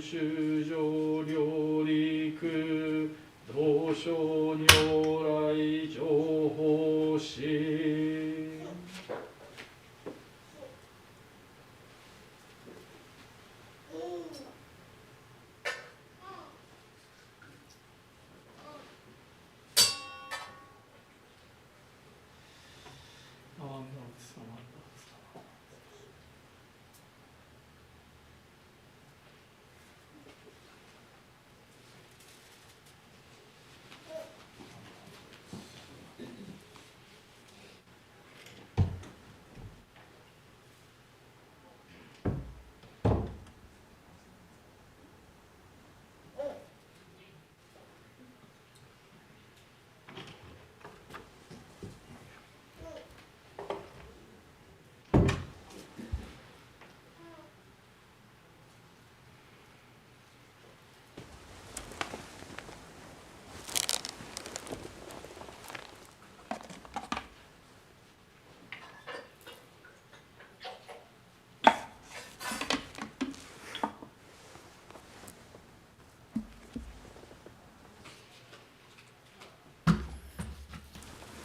修上両陸同所如来情報師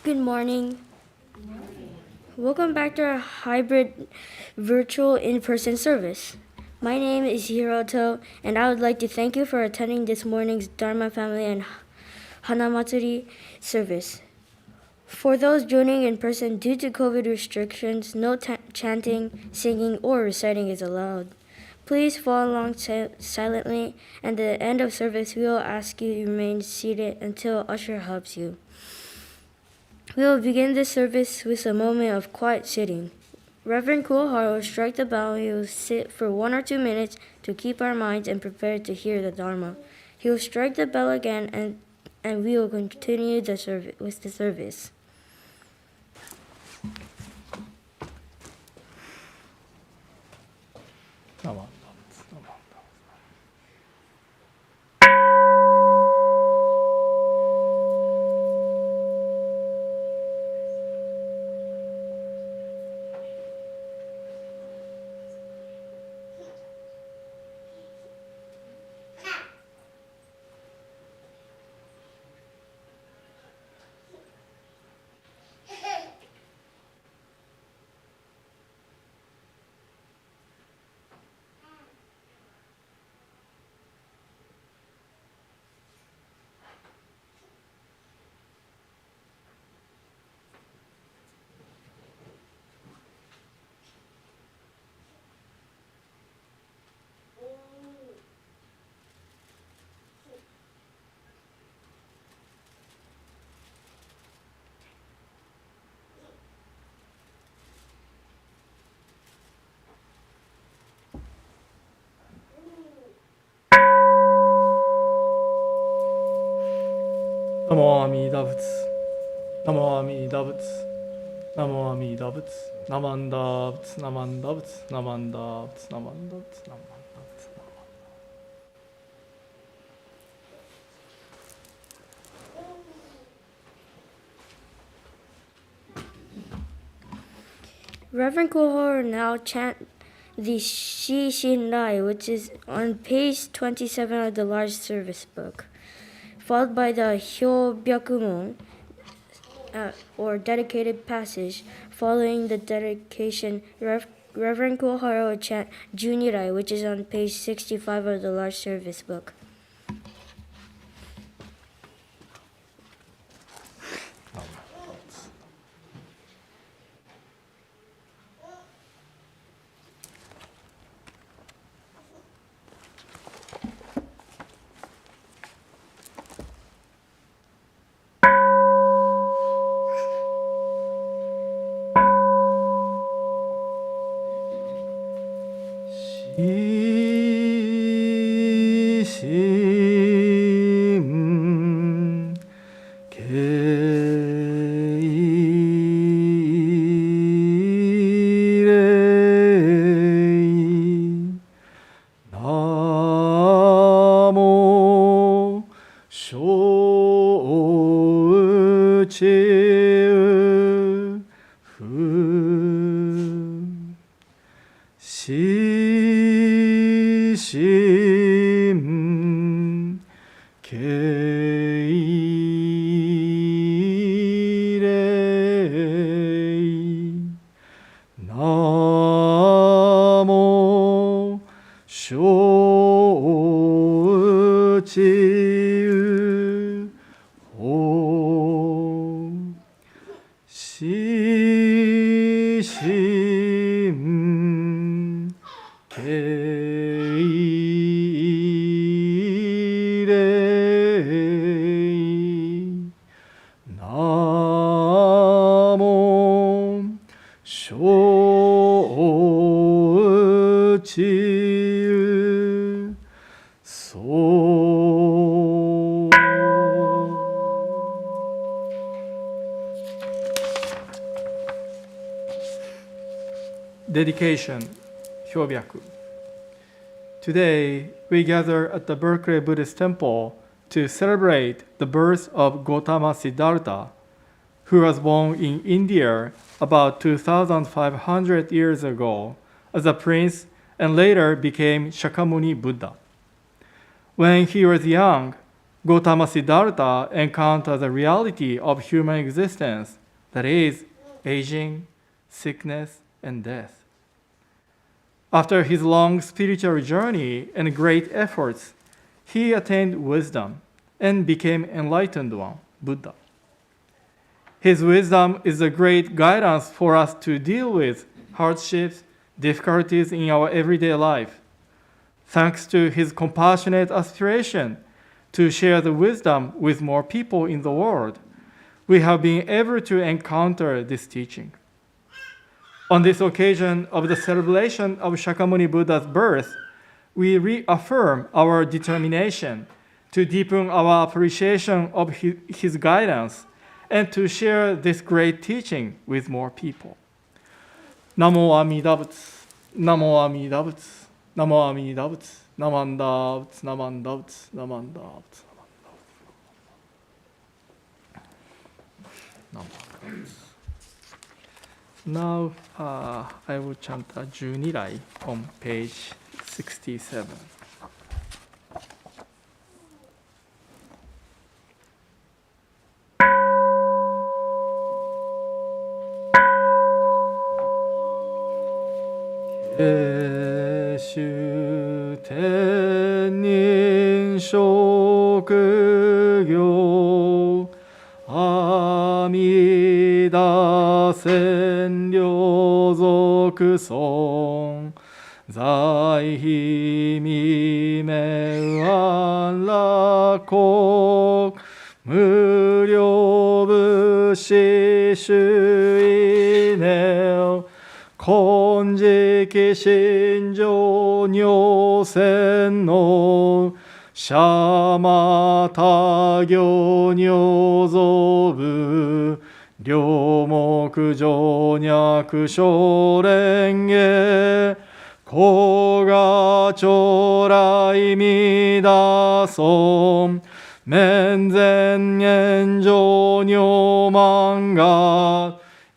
Good morning. Welcome back to our hybrid virtual in-person service. My name is Hiroto, and I would like to thank you for attending this morning's Dharma family and Hanamatsuri service. For those joining in person due to COVID restrictions, no chanting, singing, or reciting is allowed. Please follow along silently, and at the end of service, we will ask you to remain seated until usher helps you. We will begin this service with a moment of quiet sitting. Reverend Kuohara will strike the bell and he will sit for 1 or 2 minutes to keep our minds and prepare to hear the Dharma. He will strike the bell again and we will continue with the service. Namo Amida Butsu. Namo Amida Butsu. Namo Amida Butsu. Namanda Butsu. Namanda Butsu. Namanda Butsu. Namanda Butsu. Namanda Butsu. Reverend Kuohara will now chant the Shi Shin Rai, which is on page 27 of the large service book, followed by the Hyobyakumon, or dedicated passage. Following the dedication, Reverend Kuohara will chant Junirai, which is on page 65 of the large service book. Shi 敬礼。ナモ小宇宙法四神敬礼。ナモ小宇宙そう。Dedication 表白。 Today we gather at the Berkeley Buddhist Temple to celebrate the birth of Gotama Siddhartha, who was born in India about 2,500 years ago as a prince and later became Shakyamuni Buddha. When he was young, Gotama Siddhartha encountered the reality of human existence, that is, aging, sickness, and death. After his long spiritual journey and great efforts, he attained wisdom and became enlightened one, Buddha. His wisdom is a great guidance for us to deal with hardships, difficulties in our everyday life. Thanks to his compassionate aspiration to share the wisdom with more people in the world, we have been able to encounter this teaching. On this occasion of the celebration of Shakyamuni Buddha's birth, we reaffirm our determination to deepen our appreciation of his guidance and to share this great teaching with more people. Namo Amida Butsu, Namo Amida Butsu, Namo Amida Butsu, Namanda Butsu, Namanda Butsu, Namanda Butsu, Namanda Butsu. Now I will chant a Junirai on page 67. Keshu tenin shokugyo Amida sen ryozoku son Zai hi mi me an rakok Muryo bushi shui neo Konjiki shinjo nyosen no Shamata gyo nyozobu Ryomoku jonyaku shorenge Koga chorai midason Menzen genjo nyomanga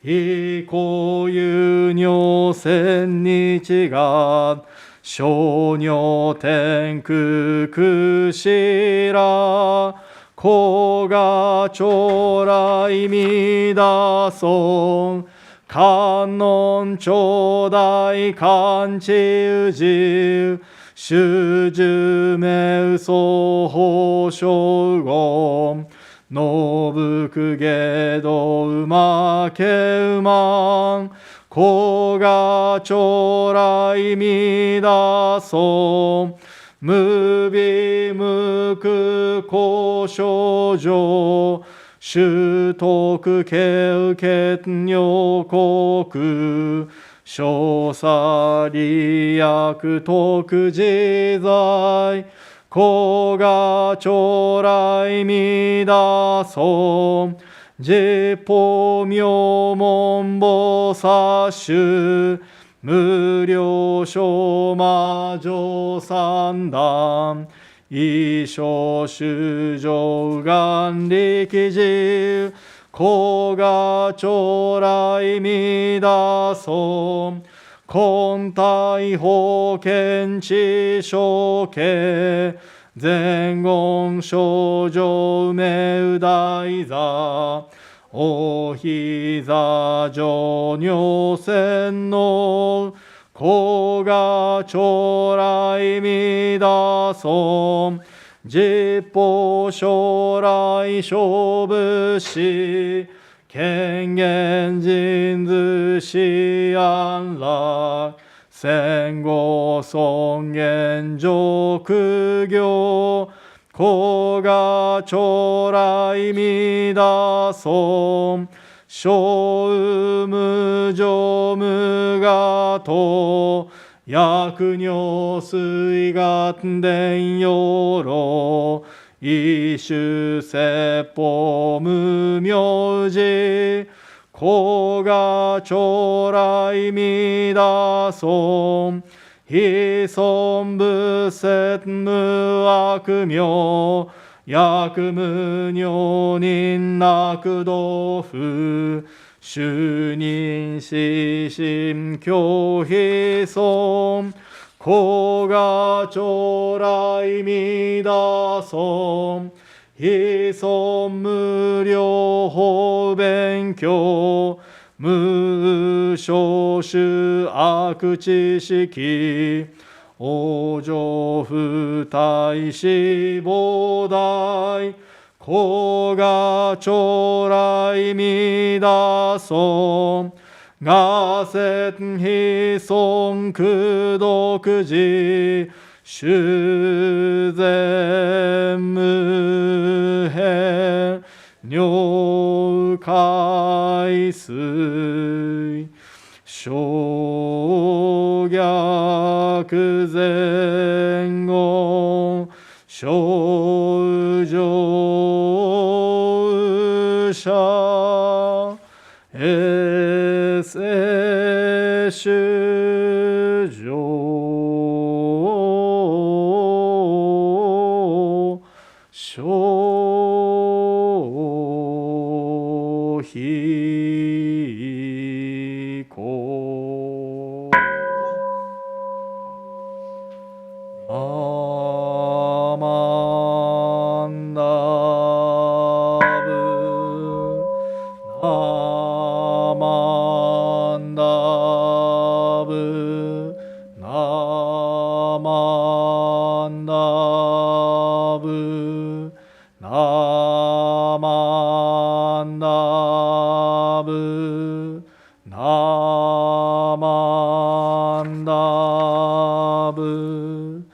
Ikoyu nyosen nichiga Shonyo tenku kushira Koga chorai midason Kannon chodai kanchi uji Shuju me uso ho shogon Nobuku gedo umake uman Koga chorai midason Mubi muku ko shoujo Shutoku keuken yokoku Shosa riyaku toku jizai Koga chorai midason Jippo myomon bosashu Muryo shomajo sandan Isho shujo gan rikiji Koga chorai midason Kontai hoken chi shoke 前言少女梅う大座お膝上女線の子が将来みだそ実法将来勝負し権限人図し安楽戦後尊厳上苦行子が将来みだそ小無常無我と薬尿水願伝養老一種説法無名寺子が将来みだそ非尊仏説無悪名薬無女人楽道夫主任死心拒否尊子が将来みだそ非尊無料法勉強無少種悪知識往生不大志菩提子が将来みだそ我説非尊苦毒寺修善無変尿海水小逆前後小上者エセ主上小非公アマンダブナマンダブナマンダブナマンダブナマンダブ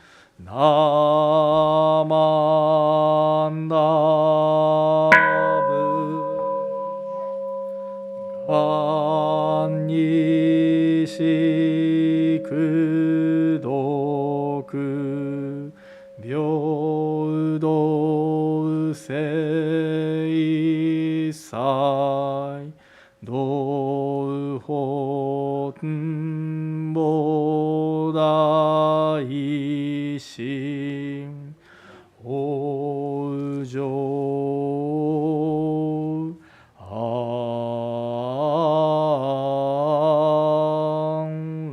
ナマンダブがんにしくどく平等聖祭道法菩提心往生安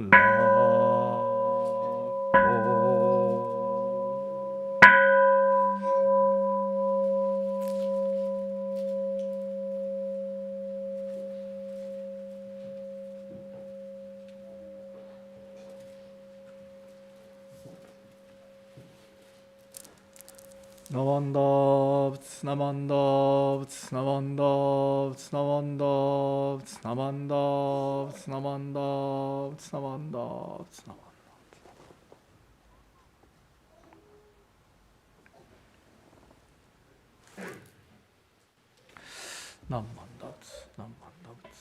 楽ナマンダーブツナマンダーブツナマンダーブツナマンダーブツナマンダーブツナマンダーブツナマンダーブツナマンダーナンマンダブツナンマンダブツナンマンダブツ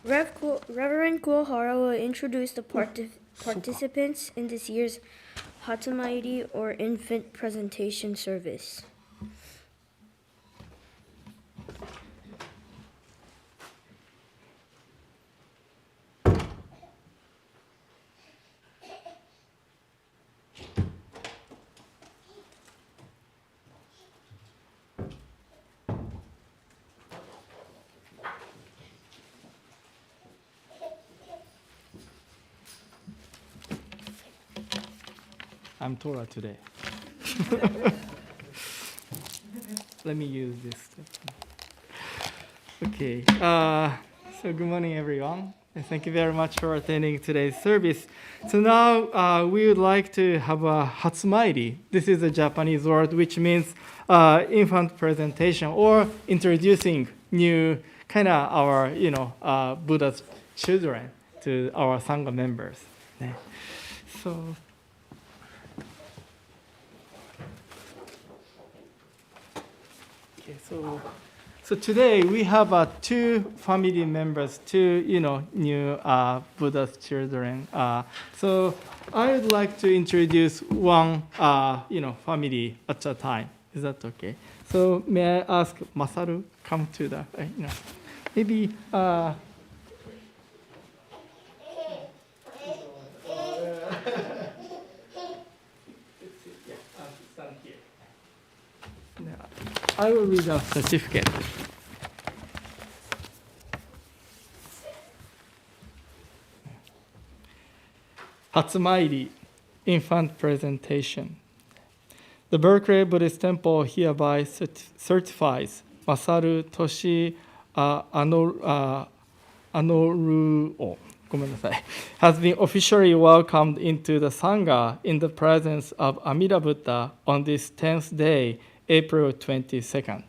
Reverend Kuohara will introduce the participants in this year's Hanamatsuri or infant presentation service. I'm Torah today. Let me use this. Okay. So good morning, everyone. And thank you very much for attending today's service. So now we would like to have a Hatsumairi. This is a Japanese word which means infant presentation or introducing new kind of our Buddha's children to our Sangha members. Yeah. So. Okay, so today we have two family members, two new Buddha's children. So I would like to introduce one family at a time. Is that okay? So may I ask Masaru come to the maybe. I will read a certificate. Hatsumairi, infant presentation. The Berkeley Buddhist Temple hereby certifies Masaru Toshi Anoruo has been officially welcomed into the Sangha in the presence of Amira Buddha on this 10th day, April 22nd.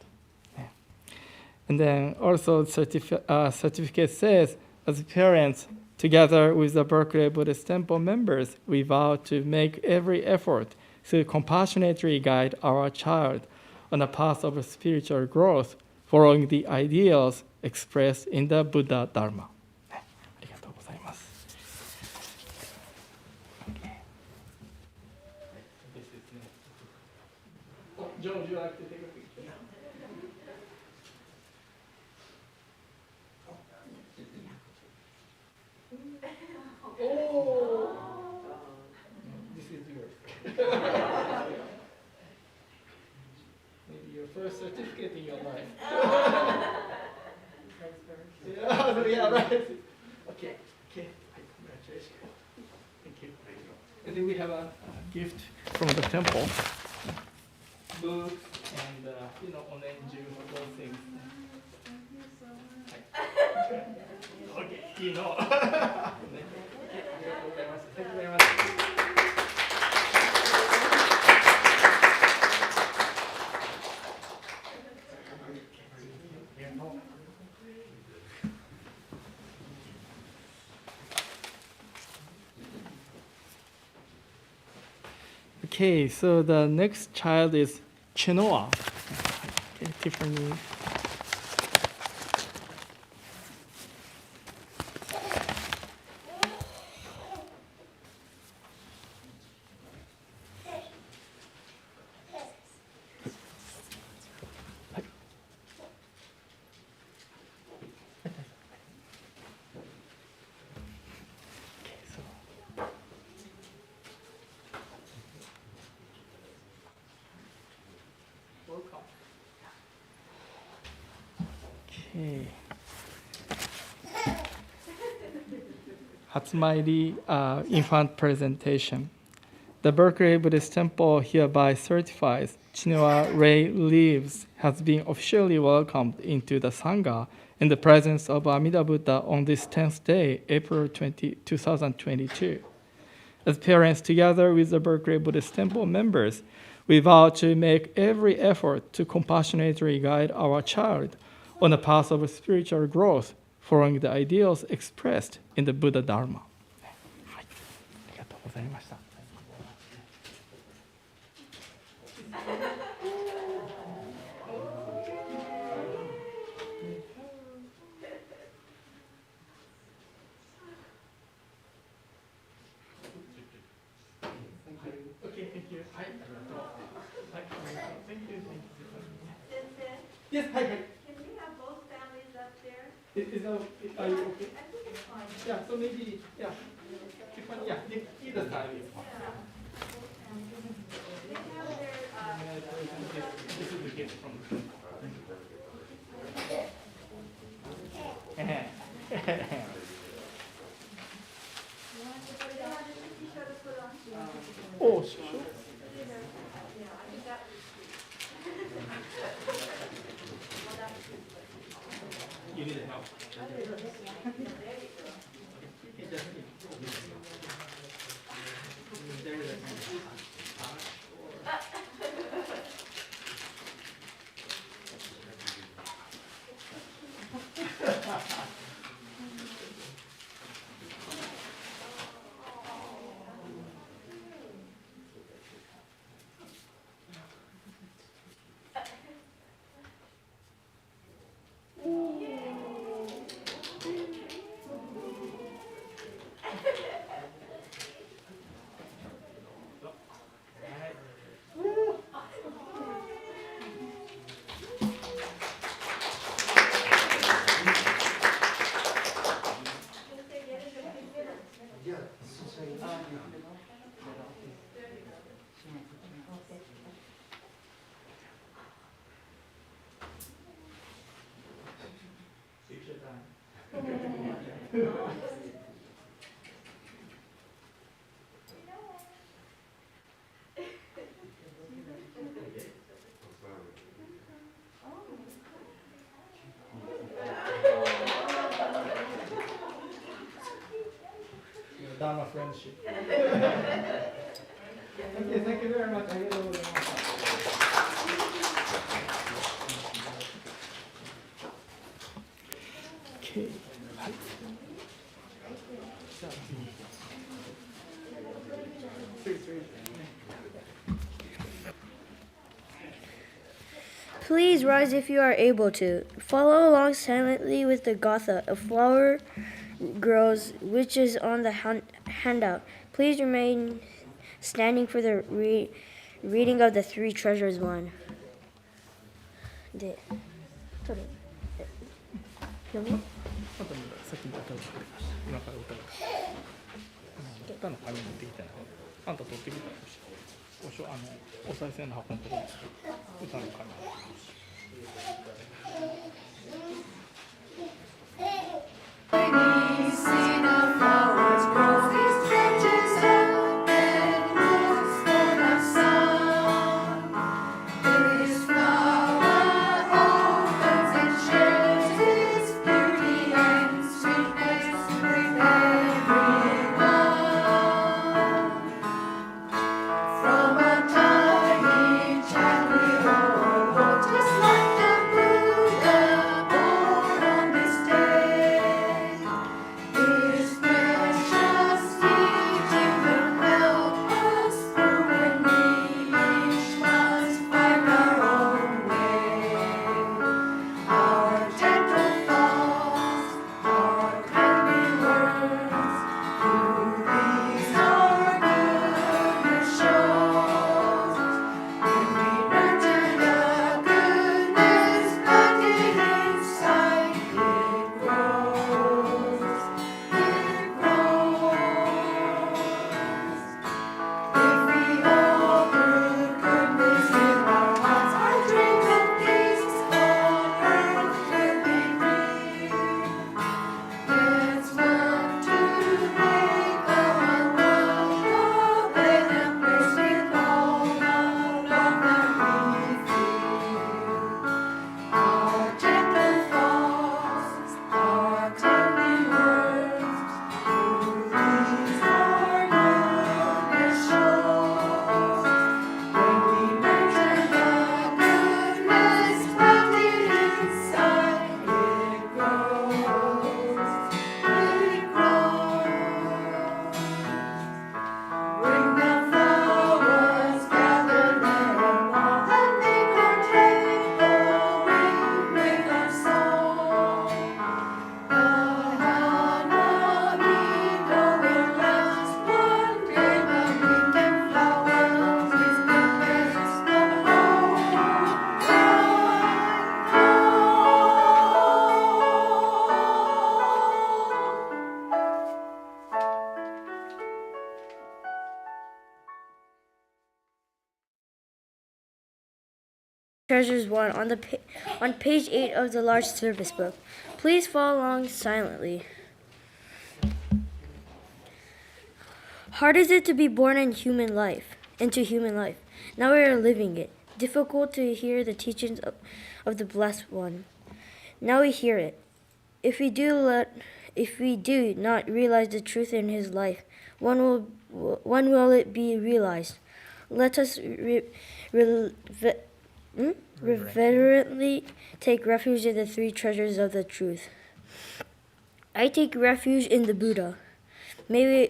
And then also certificate says, as parents, together with the Berkeley Buddhist Temple members, we vow to make every effort to compassionately guide our child on a path of spiritual growth, following the ideals expressed in the Buddha Dharma. Joe, would you like to take a picture? Oh! This is yours. Maybe your first certificate in your life. Yeah, right. Okay. Congratulations. Thank you. And then we have a gift from the temple. Books and orange juice, those things. Thank you so much. Okay, Thank you very much. Okay, so the next child is Chenoa. Okay, Tiffany. Okay. Hatsumairi infant presentation. The Berkeley Buddhist Temple hereby certifies Chinoa Ray Leaves has been officially welcomed into the Sangha in the presence of Amida Buddha on this 10th day, April 2022. As parents, together with the Berkeley Buddhist Temple members, we vow to make every effort to compassionately guide our child on a path of spiritual growth, following the ideals expressed in the Buddha Dharma. はい、ありがとうございました。Yes, hi. Can we have both families up there? Are you okay? I think it's fine. Yeah, so maybe, either side is fine. They have their, This is the gift from the Oh, Oh, sure. You need help. Dharma friendship. Thank you very much. ありがとうございました。Okay. はい。じゃあ次。Please rise if you are able to. Follow along silently with the Gotha. A flower grows, which is on the handout. Please remain standing for the reading of the three treasures one. で、取る。読む？あとさっきの歌を作りました。今から歌う。歌の紙持ってきたら、あんた取ってきたらしい。お賽銭の箱のところに歌の紙。Treasures 1 on page 8 of the large service book. Please follow along silently. Hard is it to be born in human life. into human life. Now we are living it. Difficult to hear the teachings of the Blessed One. Now we hear it. If we do not realize the truth in his life, when will it be realized? Let us reverently take refuge in the three treasures of the truth. I take refuge in the Buddha. May we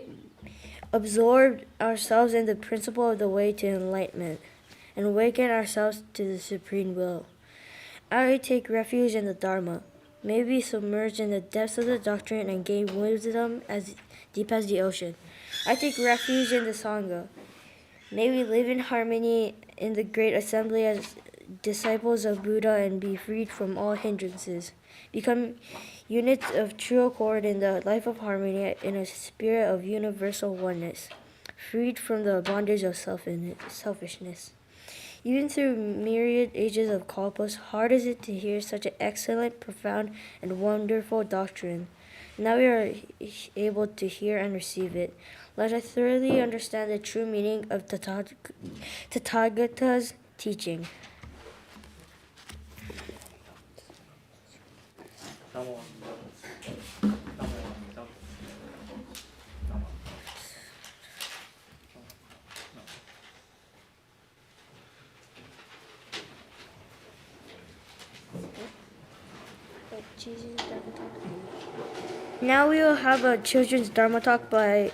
absorb ourselves in the principle of the way to enlightenment and awaken ourselves to the supreme will. I take refuge in the Dharma. May we submerge in the depths of the doctrine and gain wisdom as deep as the ocean. I take refuge in the Sangha. May we live in harmony in the great assembly as disciples of Buddha and be freed from all hindrances. Become units of true accord in the life of harmony in a spirit of universal oneness, freed from the bondage of selfishness. Even through myriad ages of kalpas, hard is it to hear such an excellent, profound, and wonderful doctrine. Now we are able to hear and receive it. Let us thoroughly understand the true meaning of Tathagata's teaching. Now we will have a children's Dharma talk by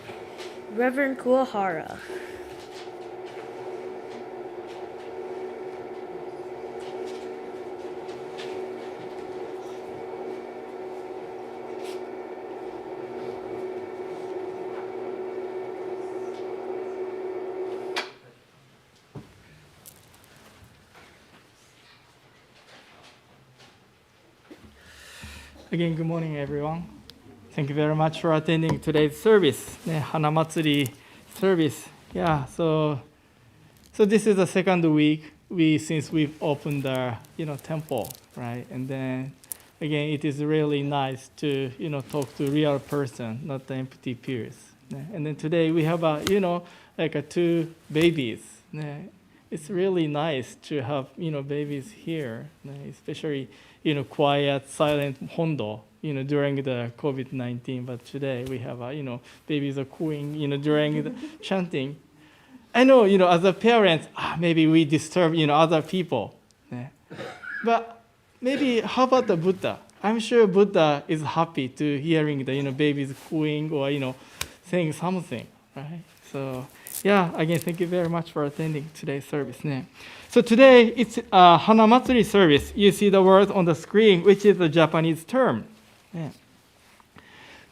Reverend Kuahara. Again, good morning, everyone. Thank you very much for attending today's service, Hanamatsuri Service. Yeah, so this is the second week since we've opened the temple, right? And then again, it is really nice to talk to real person, not the empty peers. And then today we have two babies. It's really nice to have babies here, especially quiet, silent hondo, during the COVID-19. But today we have, babies are cooing, during the chanting. I know, as a parent, maybe we disturb, other people. But maybe how about the Buddha? I'm sure Buddha is happy to hearing the, babies cooing or, saying something, right? So, yeah, again, thank you very much for attending today's service. So today, it's Hanamatsuri Service. You see the word on the screen, which is a Japanese term.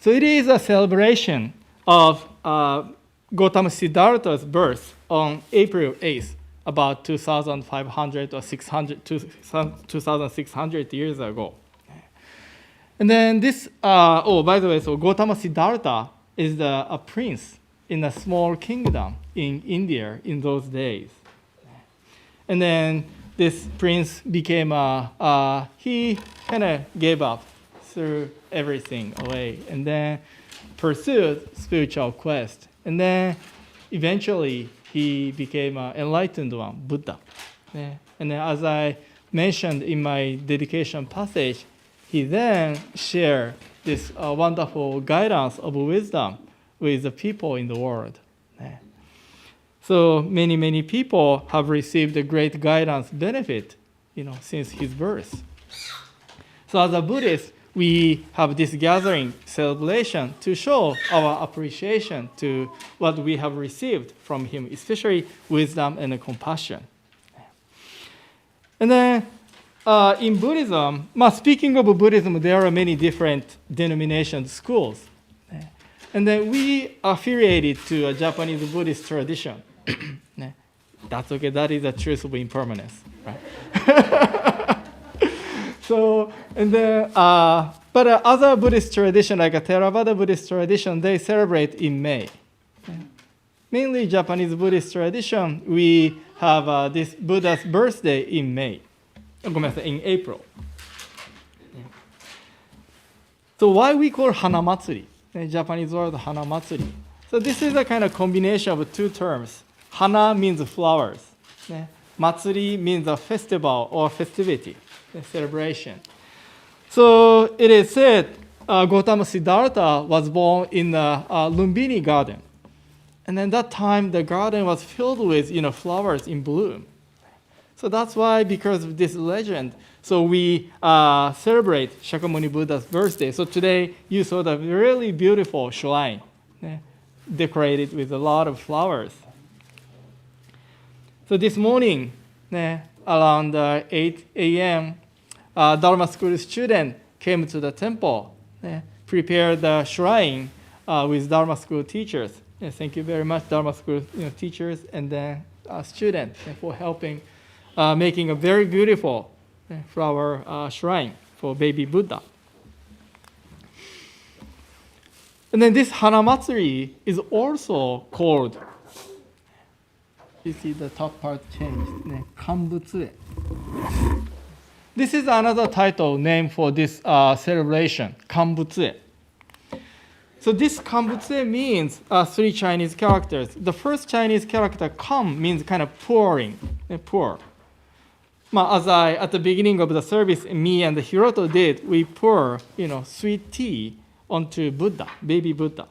So it is a celebration of Gotama Siddhartha's birth on April 8th, about 2,500 or 2,600 years ago. And then this, by the way, so Gotama Siddhartha is a prince in a small kingdom in India in those days. And then this prince became he kind of gave up, threw everything away, and then pursued spiritual quest. And then eventually he became an enlightened one, Buddha. And then as I mentioned in my dedication passage, he then shared this wonderful guidance of wisdom with the people in the world. So many people have received a great guidance benefit, since his birth. So as a Buddhist, we have this gathering celebration to show our appreciation to what we have received from him, especially wisdom and compassion. And then in Buddhism, speaking of Buddhism, there are many different denominations, schools. And then we affiliated to a Japanese Buddhist tradition. That's okay, that is the truth of impermanence, right? So, and then, but other Buddhist tradition, like a Theravada Buddhist tradition, they celebrate in May. Mainly Japanese Buddhist tradition, we have this Buddha's birthday in May. In April. So why we call Hanamatsuri? Japanese word Hanamatsuri. So this is a kind of combination of two terms. Hana means flowers. ね、Matsuri means a festival or festivity, celebration. So it is said Gotama Siddhartha was born in the Lumbini garden. And then that time the garden was filled with flowers in bloom. So that's why, because of this legend, so we celebrate Shakyamuni Buddha's birthday. So today you saw the really beautiful shrine, decorated with a lot of flowers. So this morning, around 8 a.m., Dharma school student came to the temple, prepared the shrine with Dharma school teachers. Thank you very much, Dharma school teachers and then students for helping making a very beautiful flower shrine for baby Buddha. And then this Hanamatsuri is also called, you see the top part changed, Kanbutsue. This is another title name for this celebration, Kanbutsue. So this Kanbutsue means 3 Chinese characters. The first Chinese character, kan, means kind of pouring, pour. As at the beginning of the service, me and Hiroto did, we pour, sweet tea onto Buddha, baby Buddha.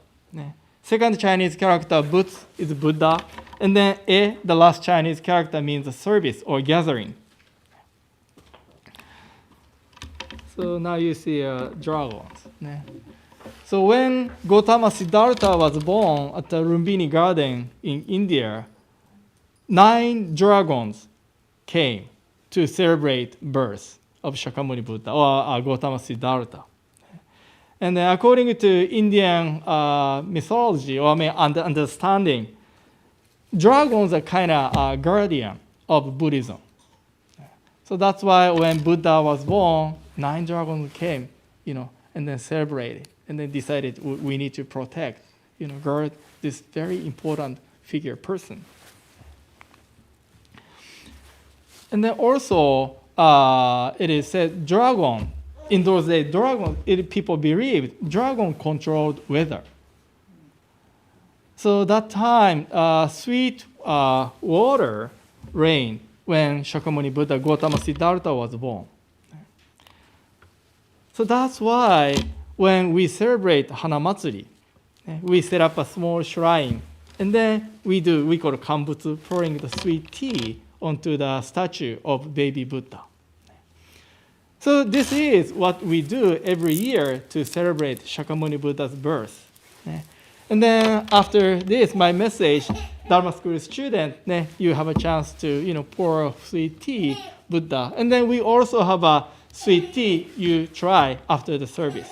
Second Chinese character, Butz, is Buddha. And then E, the last Chinese character, means service or gathering. So now you see dragons. So when Gotama Siddhartha was born at the Lumbini garden in India, 9 dragons came to celebrate birth of Shakyamuni Buddha or Gotama Siddhartha. And according to Indian mythology or understanding, dragons are kind of guardian of Buddhism. So that's why when Buddha was born, 9 dragons came, and then celebrated, and then decided we need to protect, guard this very important figure person. And then also, it is said dragon. In those days, people believed dragon controlled weather. So that time, sweet water rained when Shakyamuni Buddha Gotama Siddhartha was born. So that's why when we celebrate Hanamatsuri, we set up a small shrine, and then we call Kanbutsu, pouring the sweet tea onto the statue of baby Buddha. So this is what we do every year to celebrate Shakyamuni Buddha's birth. And then after this, my message, Dharma school student, you have a chance to pour sweet tea, Buddha. And then we also have a sweet tea you try after the service.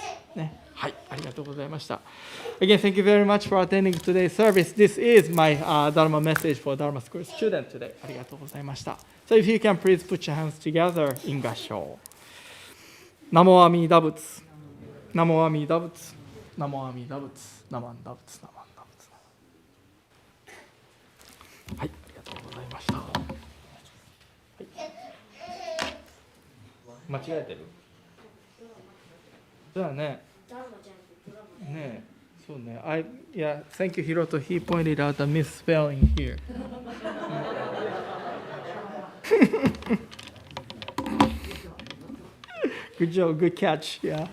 はい、ありがとうございました。Again, thank you very much for attending today's service. This is my Dharma message for Dharma school student today. ありがとうございました。So if you can please put your hands together in 合唱。ナモアミダ仏、ナモアミダ仏、ナモアミダ仏、ナマンダ仏、ナマンダ仏。はい、ありがとうございました。はい、間違えてる？じゃあね。ね、そうね。Yeah, thank you, Hiroto. He pointed out the misspelling here. Good job, good catch. Yeah.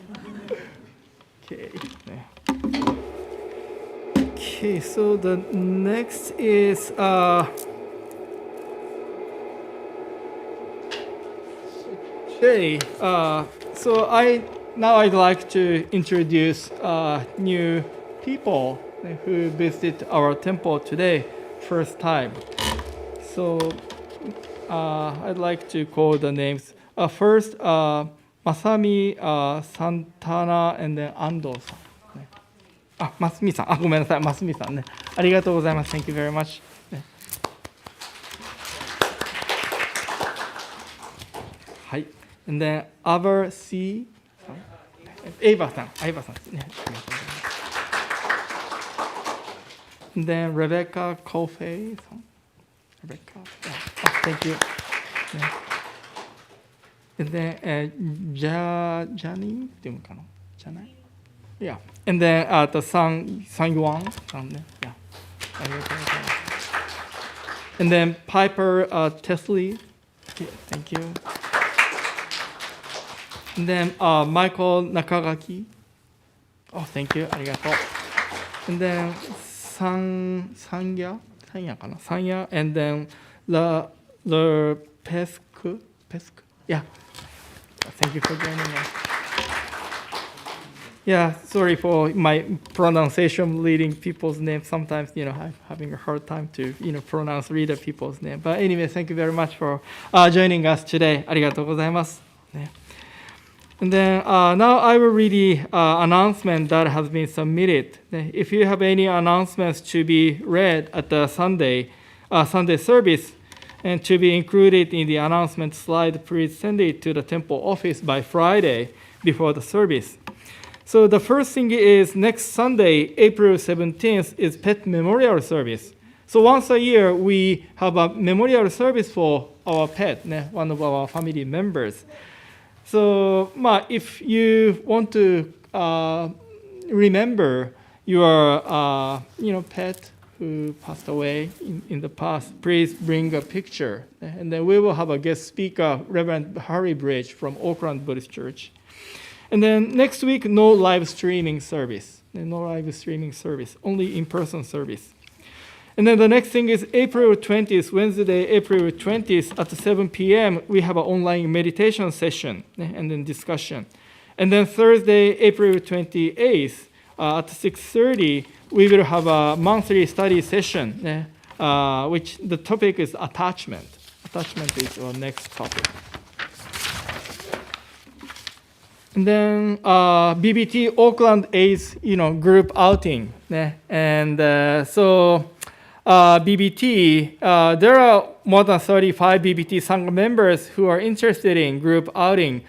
Okay. Okay, so the next is okay. So I'd like to introduce new people who visit our temple today, first time. So I'd like to call the names. First, Masami, Santana, and then Ando-san. ますみさん。ごめんなさい。ますみさんね。ありがとうございます。Thank you very much. はい。And then, Aver C. エイバさんですね。And then, Rebecca Coffey さん。Rebecca. Thank you. And then, Jani っていうのかな？じゃない？ Yeah. And then Sang Yuan. Yeah. ありがとうございます。And then Piper Tesley. Okay, thank you. And then Michael Nakagaki. Oh, thank you. ありがとう. And then Sanya, and then Le Pesque. Yeah. Thank you for joining us. Yeah, sorry for my pronunciation leading people's names. Sometimes, I'm having a hard time to, pronounce reader people's name. But anyway, thank you very much for joining us today. ありがとうございます。ね。And then now I will read the announcement that has been submitted. If you have any announcements to be read at the Sunday service and to be included in the announcement slide, please send it to the temple office by Friday before the service. So the first thing is next Sunday, April 17th, is Pet Memorial Service. So once a year, we have a memorial service for our pet, one of our family members. So if you want to remember your pet who passed away in the past, please bring a picture. And then we will have a guest speaker, Reverend Harry Bridge from Auckland Buddhist Church. And then next week, no live streaming service. Only in-person service. And then the next thing is April 20th, Wednesday, April 20th at 7 p.m., we have an online meditation session and then discussion. And then Thursday, April 28th at 6:30, we will have a monthly study session, which the topic is attachment. Attachment is our next topic. And then BBT Auckland A's, group outing. And so BBT, there are more than 35 BBT Sangha members who are interested in group outing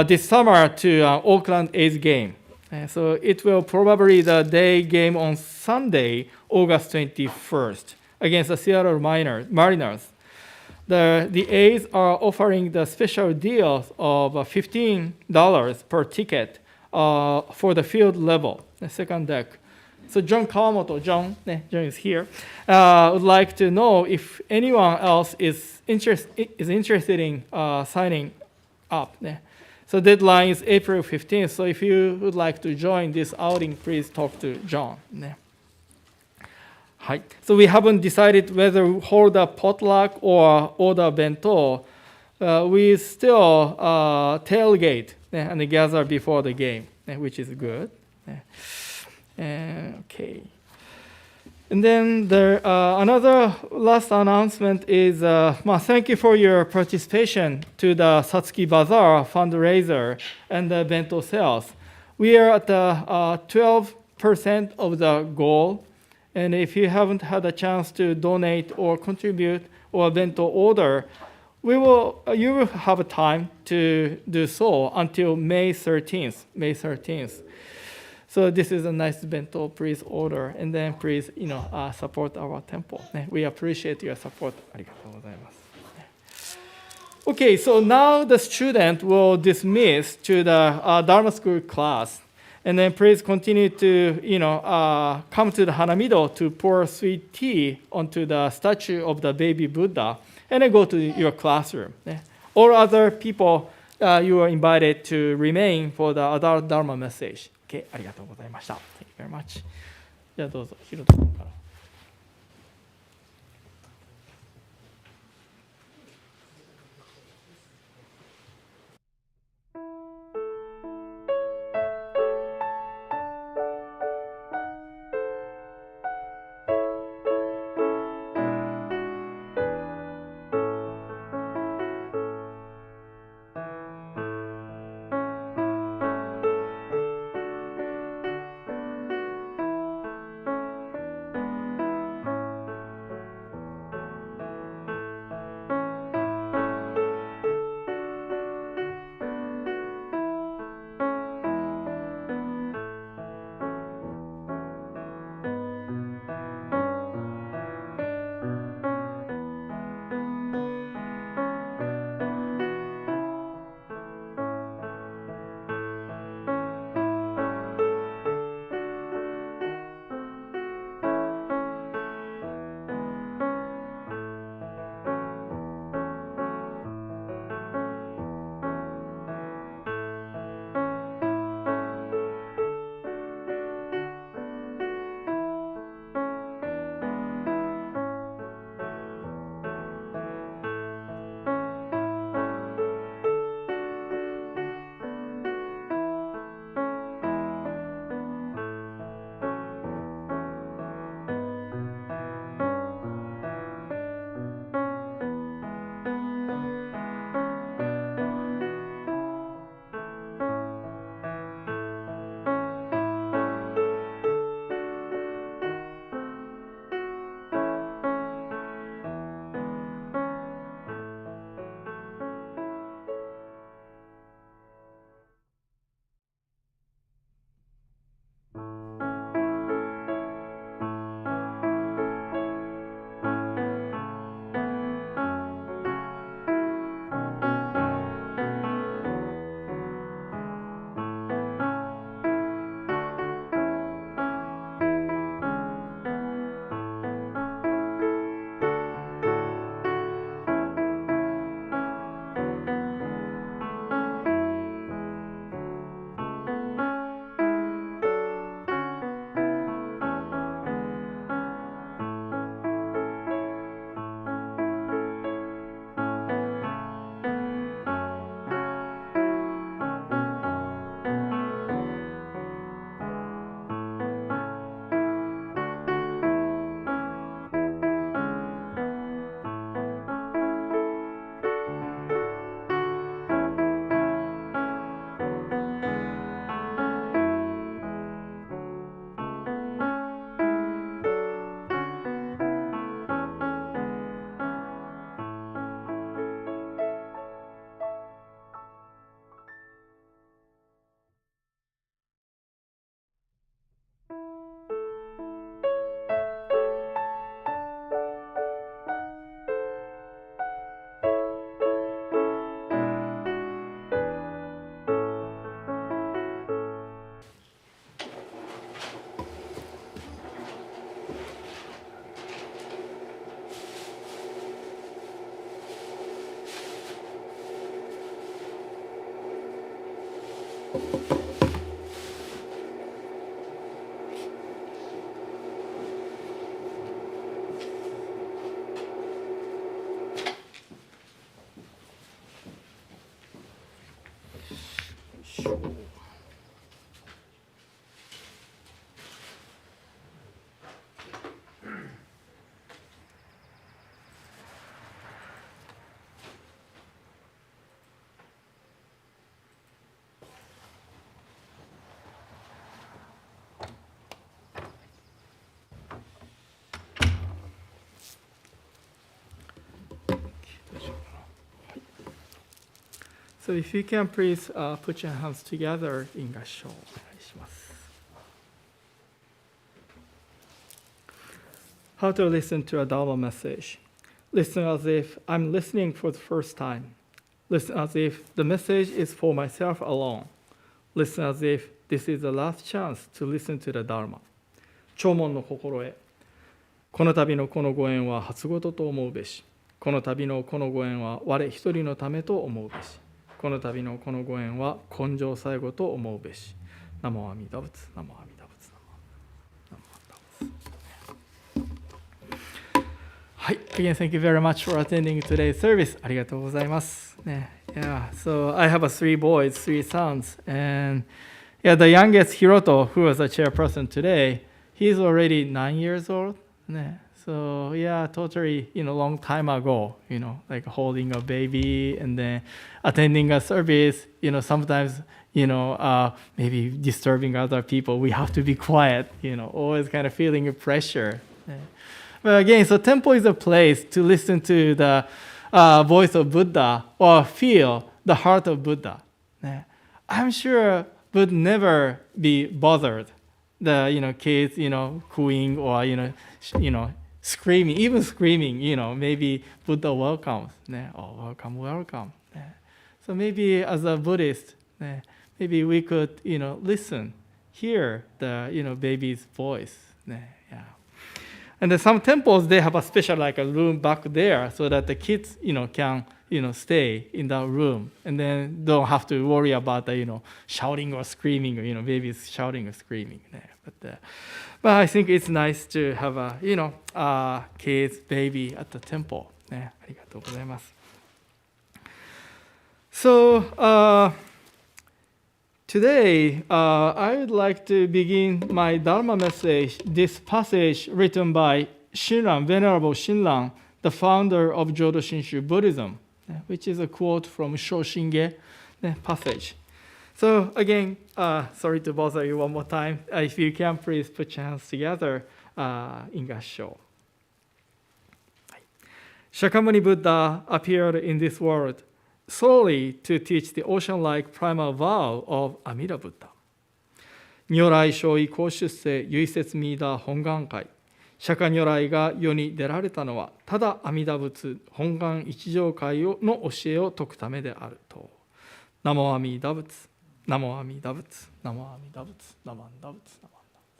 this summer to Auckland A's game. So it will probably the day game on Sunday, August 21st, against the Seattle Mariners. The A's are offering the special deal of $15 per ticket for the field level, the second deck. So John Kawamoto, John is here, would like to know if anyone else is interested in signing up. So deadline is April 15th. So if you would like to join this outing, please talk to John. So we haven't decided whether we hold a potluck or order bento. We still tailgate and gather before the game, which is good. Okay. And then another last announcement is thank you for your participation to the Satsuki Bazaar fundraiser and the bento sales. We are at 12% of the goal. And if you haven't had a chance to donate or contribute or bento order, you will have a time to do so until May 13th. So this is a nice bento, please order, and then please, support our temple. We appreciate your support. ありがとうございます。Okay, so now the student will dismiss to the Dharma school class. And then please continue to, come to the Hanamido to pour sweet tea onto the statue of the baby Buddha, and then go to your classroom. All other people, you are invited to remain for the adult Dharma message. Okay, ありがとうございました。Thank you very much. じゃあどうぞ、ひろとさんから。So if you can please put your hands together in gassho. How to listen to a Dharma message. Listen as if I'm listening for the first time. Listen as if the message is for myself alone. Listen as if this is the last chance to listen to the Dharma. 聴聞の心得。この度のこのご縁は初事と思うべし。この度のこのご縁は我一人のためと思うべし。この度のこのご縁は根性最後と思うべし。ナモ阿弥陀仏、ナモ阿弥陀仏、ナモ阿弥陀仏。はい、again, thank you very much for attending today's service. ありがとうございます。ね、yeah, so I have three boys, three sons, and yeah, the youngest Hiroto, who was a chairperson today, he's already 9 years old. ね So yeah, totally, long time ago, like holding a baby and then attending a service, sometimes, maybe disturbing other people. We have to be quiet, always kind of feeling pressure. But again, so temple is a place to listen to the voice of Buddha or feel the heart of Buddha. I'm sure would never be bothered. The, kids, cooing or, screaming, even screaming, maybe Buddha welcomes. Oh, welcome, welcome. So maybe as a Buddhist, maybe we could, listen, hear the, baby's voice. Yeah. And then some temples, they have a special like a room back there so that the kids, can, stay in that room and then don't have to worry about the, shouting or screaming, or, babies shouting or screaming. But I think it's nice to have a, kids, baby at the temple. ありがとうございます。So, today, I would like to begin my Dharma message, this passage written by Shinran, Venerable Shinran, the founder of Jodo Shinshu Buddhism, which is a quote from Shoshinge passage. So again, sorry to bother you one more time. If you can, please put your hands together in gassho. Shakyamuni Buddha appeared in this world solely to teach the ocean-like primal vow of Amira Buddha. 如来勝意公出世唯説ミーダー本願会。釈迦如来が世に出られたのは、ただ阿弥陀仏本願一条会の教えを説くためであると。ナモ阿弥陀仏、ナモ阿弥陀仏、ナモ阿弥陀仏、ナモ阿弥陀仏、ナモ阿弥陀仏。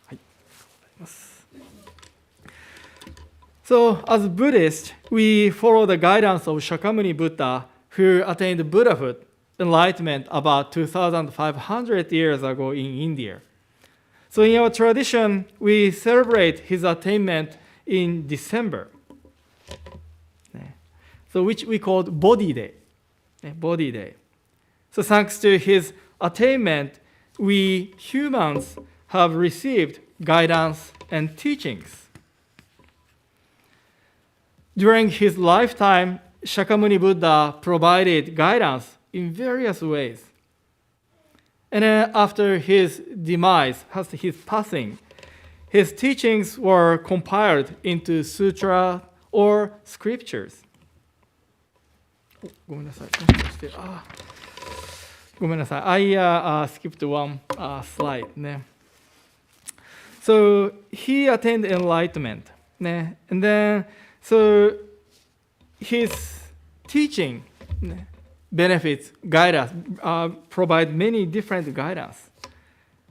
はい、ありがとうございます。So, as Buddhists, we follow the guidance of Shakyamuni Buddha, who attained Buddhahood, enlightenment, about 2,500 years ago in India. So, in our tradition, we celebrate his attainment in December, so which we called Bodhi Day. Bodhi Day. So, thanks to his attainment, we humans have received guidance and teachings. During his lifetime, Shakyamuni Buddha provided guidance in various ways. And then after his demise, after his passing, his teachings were compiled into sutra or scriptures. ごめんなさい。ごめんなさい。I skipped one slide. So he attained enlightenment. And then so his teaching benefits, guidance, provide many different guidance.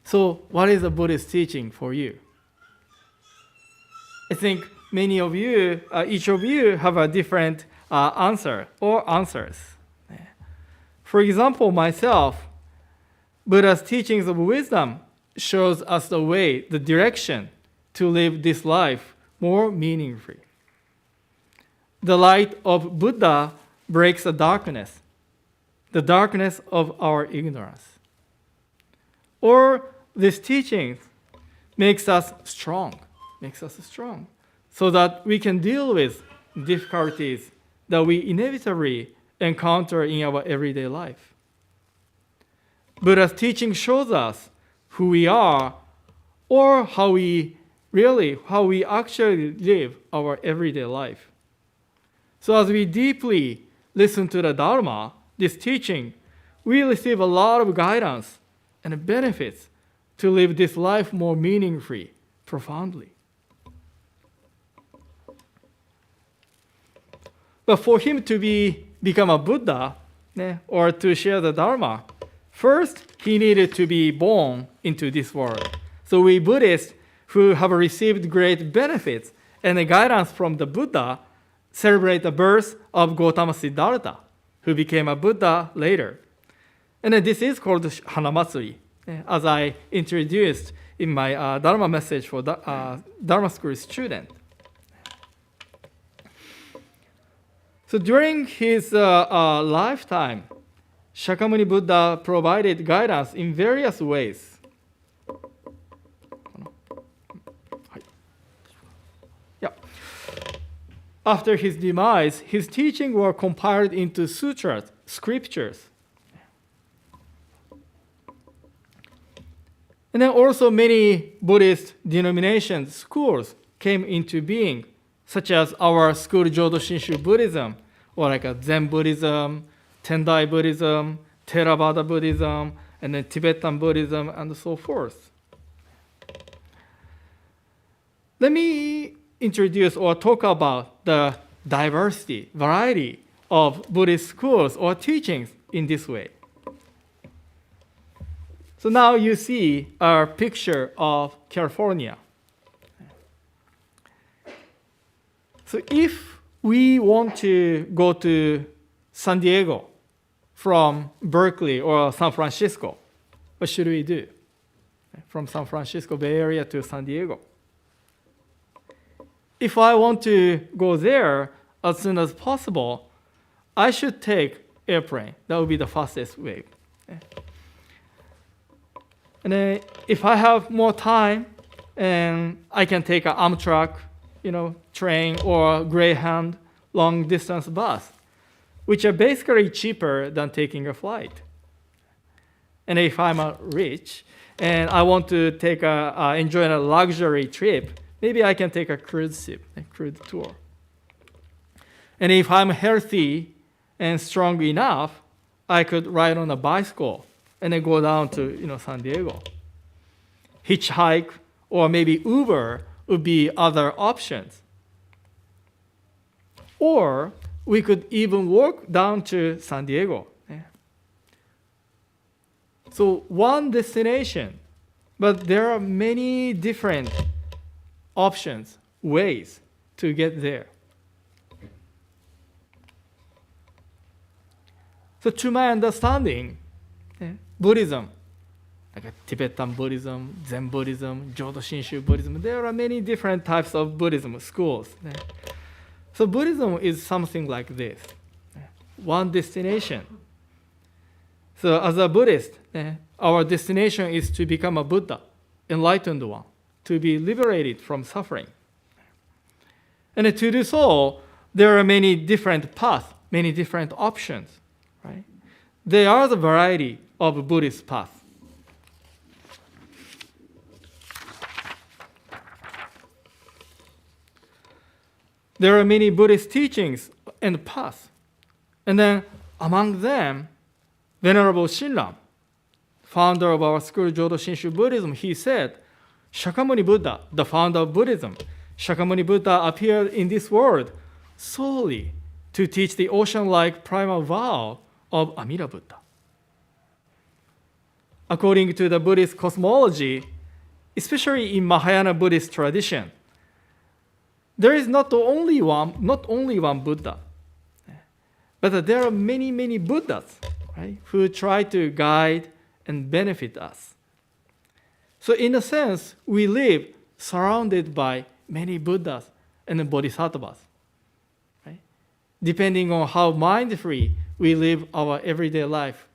So what is a Buddhist teaching for you? I think many of you, each of you have a different answer or answers. For example, myself, Buddha's teachings of wisdom shows us the way, the direction to live this life more meaningfully. The light of Buddha breaks the darkness of our ignorance. Or this teaching makes us strong, so that we can deal with difficulties that we inevitably encounter in our everyday life. Buddha's teaching shows us who we are, or how we actually live our everyday life. So as we deeply listen to the Dharma, this teaching, we receive a lot of guidance and benefits to live this life more meaningfully, profoundly. But for him to become a Buddha, or to share the Dharma, first he needed to be born into this world. So we Buddhists who have received great benefits and the guidance from the Buddha celebrate the birth of Gotama Siddhartha, who became a Buddha later. And then this is called Hanamatsuri, as I introduced in my Dharma message for Dharma school student. So during his lifetime, Shakyamuni Buddha provided guidance in various ways. After his demise, his teachings were compiled into sutras, scriptures. And then also many Buddhist denominations, schools came into being, such as our school Jodo Shinshu Buddhism, or like a Zen Buddhism, Tendai Buddhism, Theravada Buddhism, and then Tibetan Buddhism, and so forth. Let me introduce or talk about the variety of Buddhist schools or teachings in this way. So now you see a picture of California. So if we want to go to San Diego from Berkeley or San Francisco, what should we do? From San Francisco Bay Area to San Diego. If I want to go there as soon as possible, I should take airplane. That would be the fastest way. And then if I have more time, and I can take an Amtrak, train or Greyhound long distance bus, which are basically cheaper than taking a flight. And if I'm rich and I want to enjoy a luxury trip, maybe I can take a cruise ship, a cruise tour. And if I'm healthy and strong enough, I could ride on a bicycle and then go down to San Diego. Hitchhike or maybe Uber would be other options. Or we could even walk down to San Diego. So one destination, but there are many different options, ways to get there. So to my understanding, Buddhism, like Tibetan Buddhism, Zen Buddhism, Jodo Shinshu Buddhism, there are many different types of Buddhism schools. So Buddhism is something like this, one destination. So as a Buddhist, our destination is to become a Buddha, enlightened one, to be liberated from suffering. And to do so, there are many different paths, many different options, right? There are the variety of Buddhist paths. There are many Buddhist teachings and paths. And then among them, Venerable Shinran, founder of our school Jodo Shinshu Buddhism, he said, Shakyamuni Buddha, the founder of Buddhism, Shakyamuni Buddha appeared in this world solely to teach the ocean-like primal vow of Amira Buddha. According to the Buddhist cosmology, especially in Mahayana Buddhist tradition, there is not only one Buddha, but there are many, many Buddhas. right? Who try to guide and benefit us. So in a sense, we live surrounded by many Buddhas and Bodhisattvas, right? Depending on how mind-free we live our everyday life,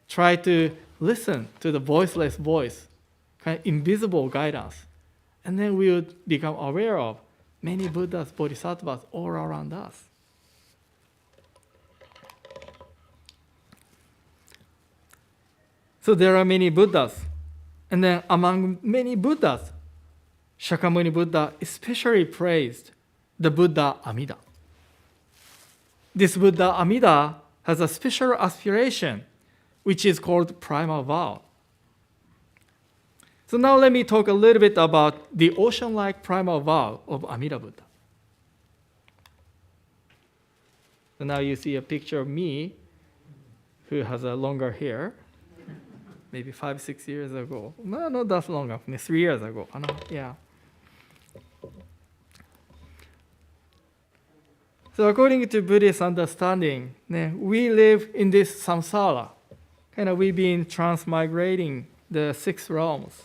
try to listen to the voiceless voice, kind of invisible guidance, and then we would become aware of many Buddhas, Bodhisattvas all around us. So there are many Buddhas. And then among many Buddhas, Shakyamuni Buddha especially praised the Buddha Amida. This Buddha Amida has a special aspiration, which is called Primal Vowel. So now let me talk a little bit about the ocean-like primal vow of Amida Buddha. So now you see a picture of me who has a longer hair. Maybe 5-6 years ago. No, not that long, 3 years ago. Yeah. So according to Buddhist understanding, we live in this samsara. We've been transmigrating the 6 realms,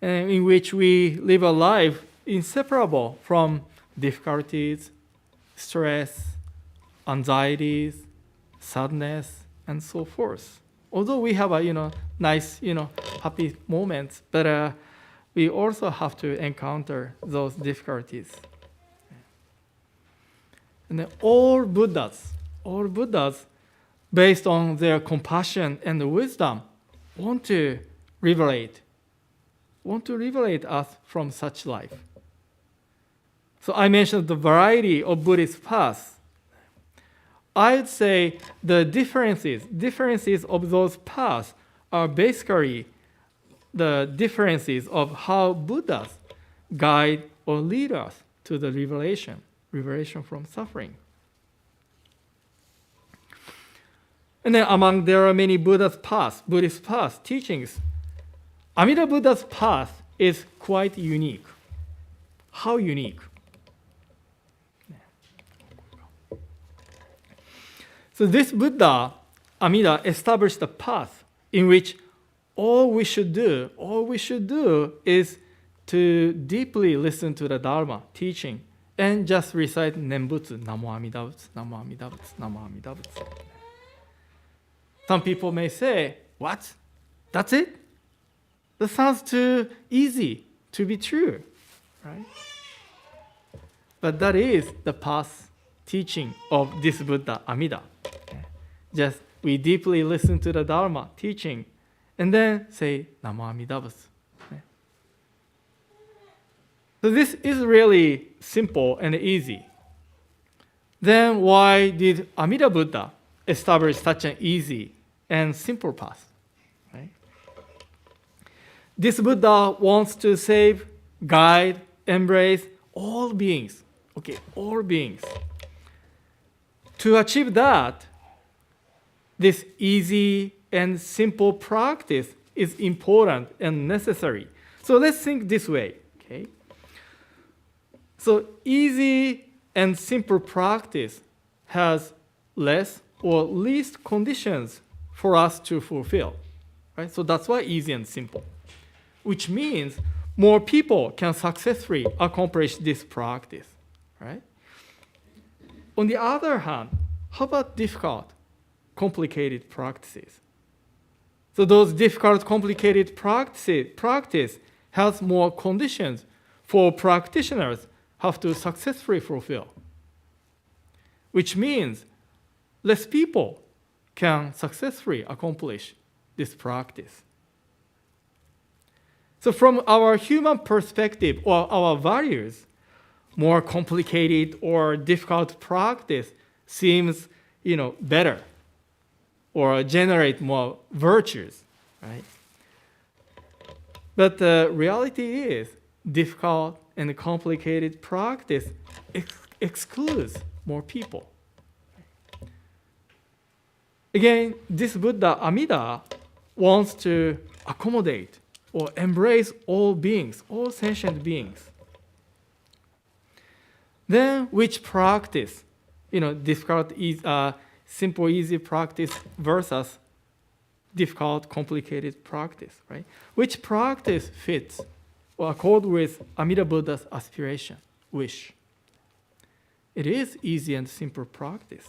in which we live a life inseparable from difficulties, stress, anxieties, sadness, and so forth. Although we have a nice happy moments, but we also have to encounter those difficulties. And then all Buddhas, based on their compassion and wisdom, want to liberate us from such life. So I mentioned the variety of Buddhist paths. I'd say the differences of those paths are basically the differences of how Buddhas guide or lead us to the liberation from suffering. And then there are many Buddhist paths, teachings. Amida Buddha's path is quite unique. How unique? So this Buddha, Amida, established a path in which all we should do is to deeply listen to the Dharma teaching and just recite Nembutsu, Namo Amida Butsu, Namo Amida Butsu, Namo Amida Butsu. Some people may say, what? That's it? That sounds too easy to be true, right? But that is the path teaching of this Buddha, Amida. Just we deeply listen to the Dharma teaching and then say Namo Amida Butsu. So this is really simple and easy. Then why did Amida Buddha establish such an easy and simple path? Right? This Buddha wants to save, guide, embrace all beings. Okay, all beings. To achieve that, this easy and simple practice is important and necessary. So let's think this way, okay? So easy and simple practice has less or least conditions for us to fulfill, right? So that's why easy and simple, which means more people can successfully accomplish this practice, right? On the other hand, how about difficult, complicated practices? So those difficult, complicated practice has more conditions for practitioners have to successfully fulfill, which means less people can successfully accomplish this practice. So from our human perspective or our values, more complicated or difficult practice seems, better or generate more virtues, right? But the reality is difficult and complicated practice excludes more people. Again, this Buddha, Amida, wants to accommodate or embrace all beings, all sentient beings. Then which practice, difficult, simple, easy practice versus difficult, complicated practice, right? Which practice fits or accord with Amida Buddha's aspiration, wish? It is easy and simple practice.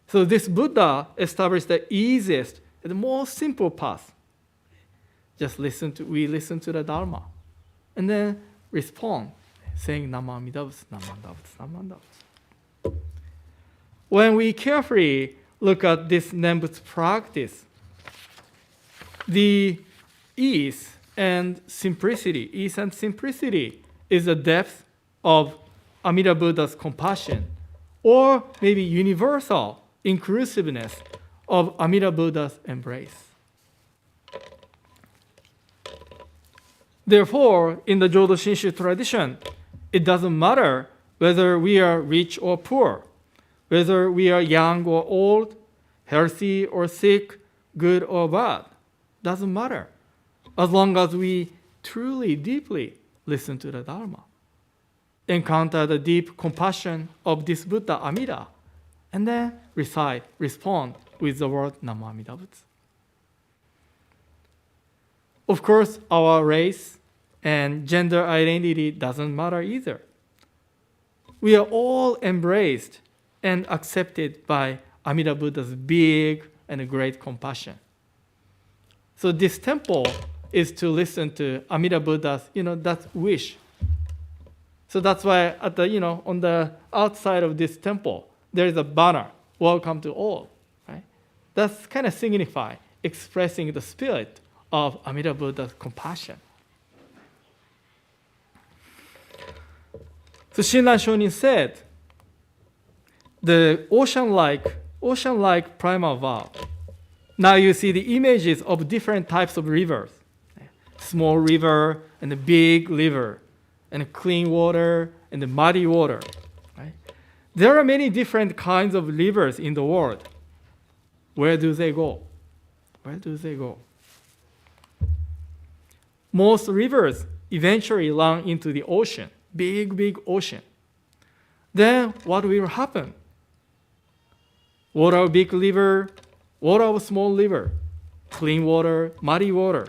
So this Buddha established the easiest and the most simple path. Just we listen to the Dharma and then respond, saying Nama Amida Butsu, Nama Amida Butsu, Nama Amida Butsu. When we carefully look at this Nembutsu practice, the ease and simplicity is the depth of Amida Buddha's compassion, or maybe universal inclusiveness of Amida Buddha's embrace. Therefore, in the Jodo Shinshu tradition, it doesn't matter whether we are rich or poor, whether we are young or old, healthy or sick, good or bad. Doesn't matter, as long as we truly, deeply listen to the Dharma, encounter the deep compassion of this Buddha, Amida, and then respond with the word Nama Amida Butsu. Of course, our race and gender identity doesn't matter either. We are all embraced and accepted by Amida Buddha's big and great compassion. So this temple is to listen to Amida Buddha's, that wish. So that's why at the, on the outside of this temple, there is a banner, welcome to all, right? That's kind of signify expressing the spirit of Amida Buddha's compassion. So Shinran Shonin said, the ocean-like primal vow. Now you see the images of different types of rivers. Small river and a big river, and clean water and the muddy water. Right? There are many different kinds of rivers in the world. Where do they go? Where do they go? Most rivers eventually run into the ocean, big ocean. Then what will happen? Water of big river, water of small river, clean water, muddy water.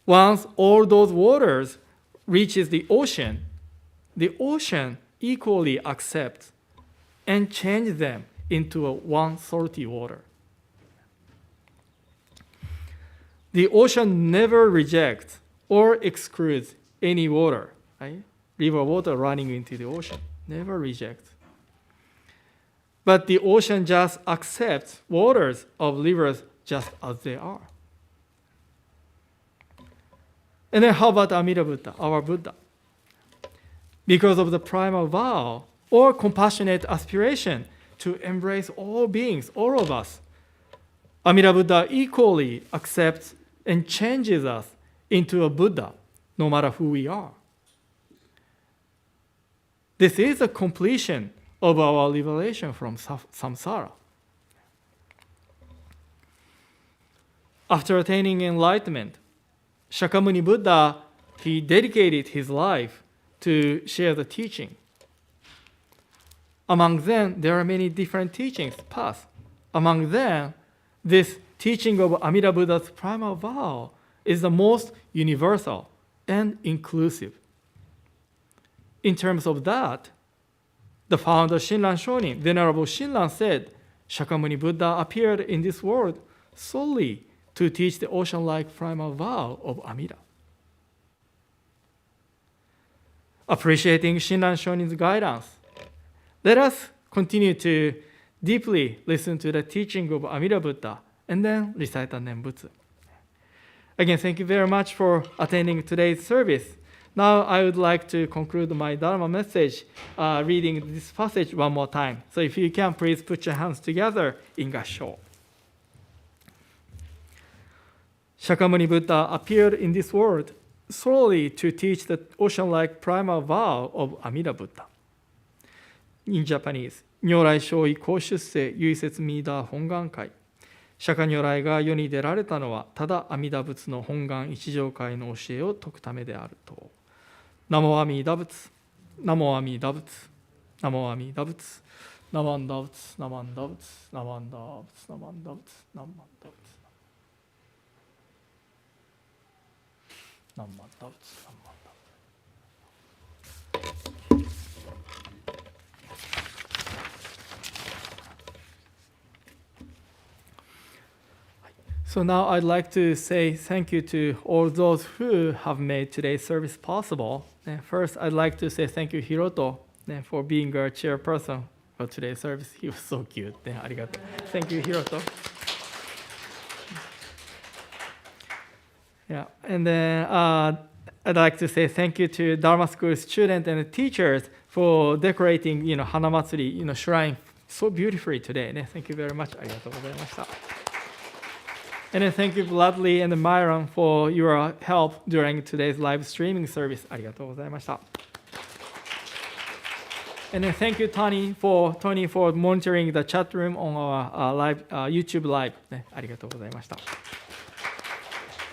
Once all those waters reaches the ocean equally accepts and changes them into one salty water. The ocean never rejects or excludes any water, right? River water running into the ocean, never rejects. But the ocean just accepts waters of rivers just as they are. And then how about Amida Buddha, our Buddha? Because of the primal vow or compassionate aspiration to embrace all beings, all of us, Amida Buddha equally accepts and changes us into a Buddha, no matter who we are. This is a completion of our liberation from samsara. After attaining enlightenment, Shakyamuni Buddha, he dedicated his life to share the teaching. Among them, there are many different teachings, paths. Among them, this teaching of Amida Buddha's primal vow is the most universal and inclusive. In terms of that, the founder Shinran Shonin, Venerable Shinran, said, Shakyamuni Buddha appeared in this world solely to teach the ocean-like primal vow of Amida. Appreciating Shinran Shonin's guidance, let us continue to deeply listen to the teaching of Amida Buddha and then recite the Nembutsu. Again, thank you very much for attending today's service. Now I would like to conclude my Dharma message reading this passage one more time. So if you can, please put your hands together in Gassho. Shakyamuni Buddha appeared in this world solely to teach the ocean-like primal vow of Amida Buddha. In Japanese, 如来聖意公出世唯説ミーダー本願会。釈迦如来が世に出られたのは、ただ阿弥陀仏の本願一条会の教えを説くためであると。ナモ阿弥陀仏、ナモ阿弥陀仏、ナモ阿弥陀仏。Namandavts, namandavts, namandavts, namandavts, namandavts. Namandavts, namandavts. So now I'd like to say thank you to all those who have made today's service possible. And first, I'd like to say thank you, Hiroto, for being our chairperson for today's service. He was so cute. Arigato. Thank you, Hiroto. Yeah, and then I'd like to say thank you to Dharma School students and teachers for decorating, Hanamatsuri, shrine so beautifully today. Thank you very much. Arigatou gozaimashita. And then thank you, Bradley and Myron, for your help during today's live streaming service. Arigatou gozaimashita. And then thank you, Tony, for monitoring the chat room on our live YouTube live. Arigatou gozaimashita.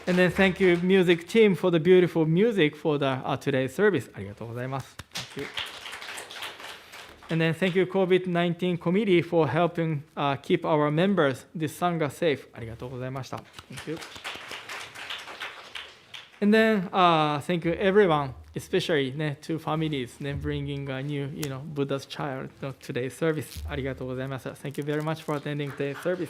And then thank you, music team, for the beautiful music for the today's service. Arigatou gozaimasu. Thank you. And then thank you, COVID-19 committee, for helping keep our members, this Sangha, safe. Arigatou gozaimashita. Thank you. And then thank you, everyone, especially to families, bringing a new, Buddha's child to today's service. Arigatou gozaimasu. Thank you very much for attending today's service.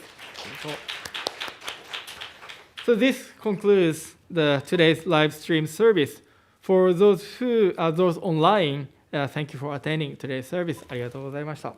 So this concludes today's live stream service. For those those online, thank you for attending today's service. ありがとうございました。